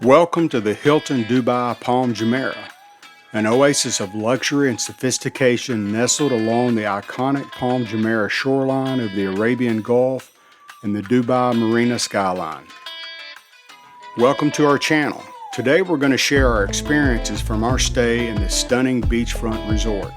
Welcome to the Hilton Dubai Palm Jumeirah, an oasis of luxury and sophistication nestled along the iconic Palm Jumeirah shoreline of the Arabian Gulf and the Dubai Marina skyline. Welcome to our channel. Today we're going to share our experiences from our stay in this stunning beachfront resort.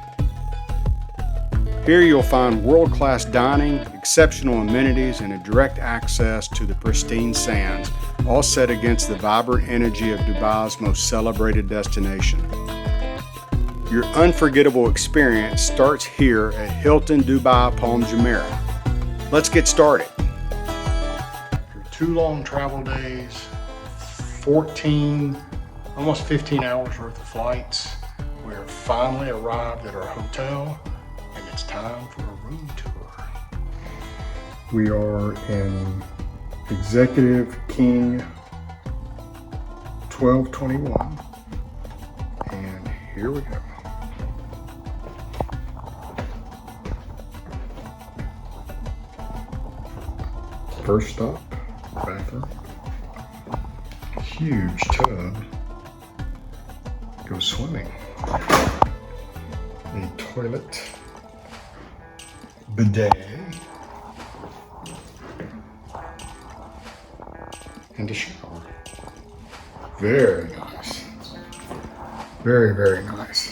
Here you'll find world-class dining, exceptional amenities, and a direct access to the pristine sands, all set against the vibrant energy of Dubai's most celebrated destination. Your unforgettable experience starts here at Hilton Dubai Palm Jumeirah. Let's get started. After 2 long travel days, almost 15 hours worth of flights, we're finally arrived at our hotel. It's time for a room tour. We are in Executive King 1221, and here we go. First stop, bathroom. Huge tub. Go swimming. A toilet. Bidet and a shower. Very nice. Very, very nice.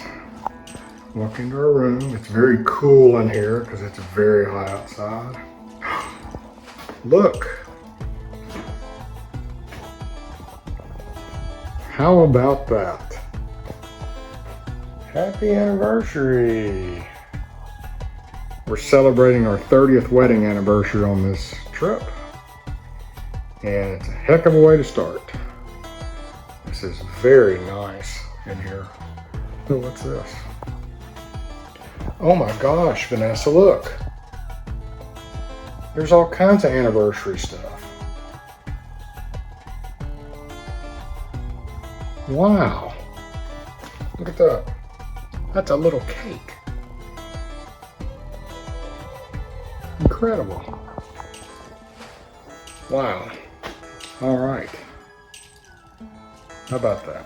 Walk into our room. It's very cool in here because it's very hot outside. Look. How about that? Happy anniversary. We're celebrating our 30th wedding anniversary on this trip, and it's a heck of a way to start. This is very nice in here. Oh, what's this? Oh my gosh, Vanessa, look. There's all kinds of anniversary stuff. Wow. Look at that. That's a little cake. Incredible. Wow. All right. How about that?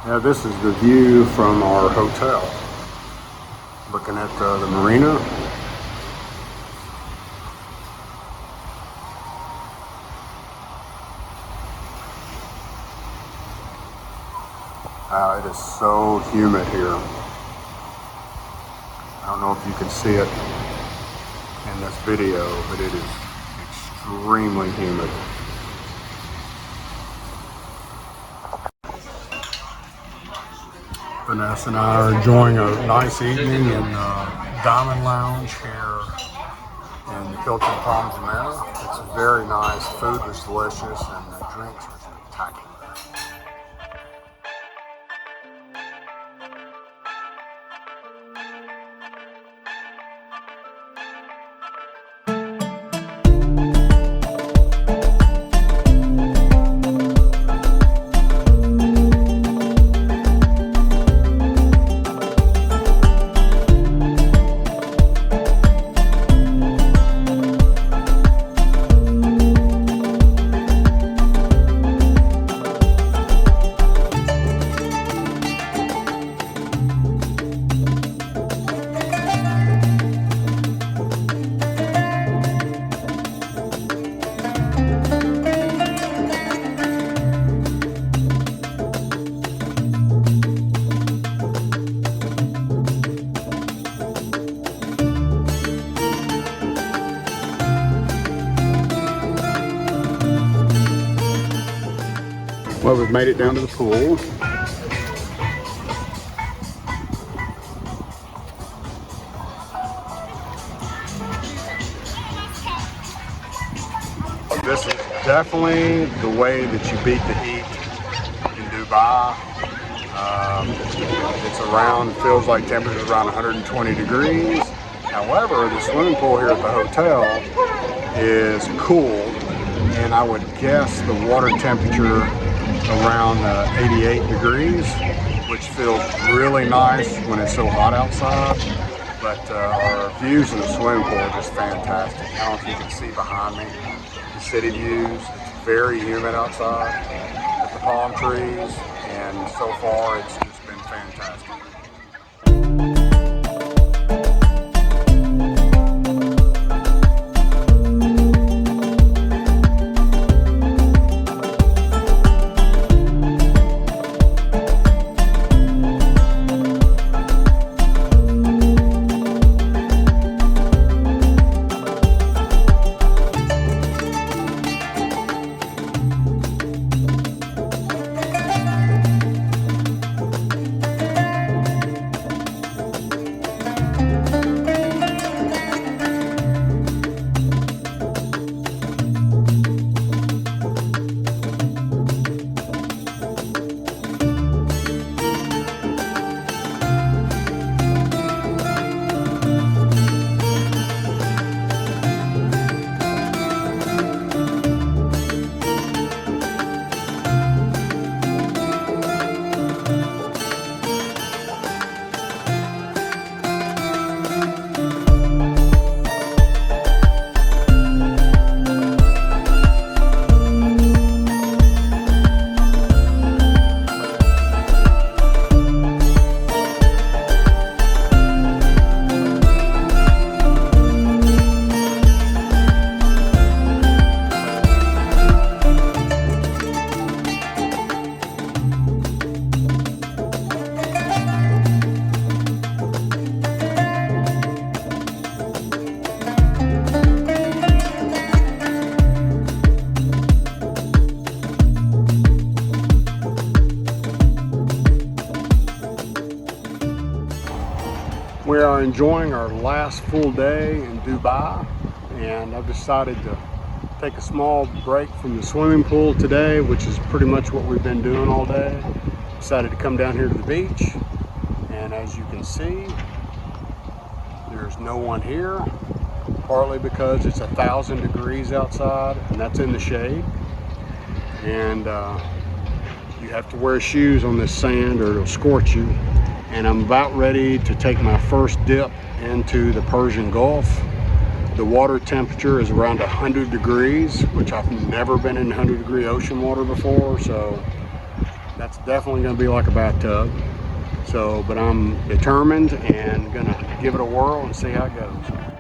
Now this is the view from our hotel. Looking at the marina. is so humid here. I don't know if you can see it in this video, but it is extremely humid. Vanessa and I are enjoying a nice evening in the Diamond Lounge here in Hilton, Jumeirah. It's very nice. Food was delicious and the drinks were spectacular. Well, we've made it down to the pool. This is definitely the way that you beat the heat in Dubai. It feels like temperatures around 120 degrees. However, the swimming pool here at the hotel is cooled, and I would guess the water temperature around 88 degrees, which feels really nice when it's so hot outside. But our views in the swimming pool are just fantastic. I don't know if you can see behind me the city views. It's very humid outside with the palm trees, and so far it's just been fantastic. We are enjoying our last full day in Dubai, and I've decided to take a small break from the swimming pool today, which is pretty much what we've been doing all day. Decided to come down here to the beach, and as you can see, there's no one here, partly because it's 1,000 degrees outside, and that's in the shade, and you have to wear shoes on this sand or it'll scorch you. And I'm about ready to take my first dip into the Persian Gulf. The water temperature is around 100 degrees, which I've never been in 100-degree ocean water before, so that's definitely gonna be like a bathtub. But I'm determined and gonna give it a whirl and see how it goes.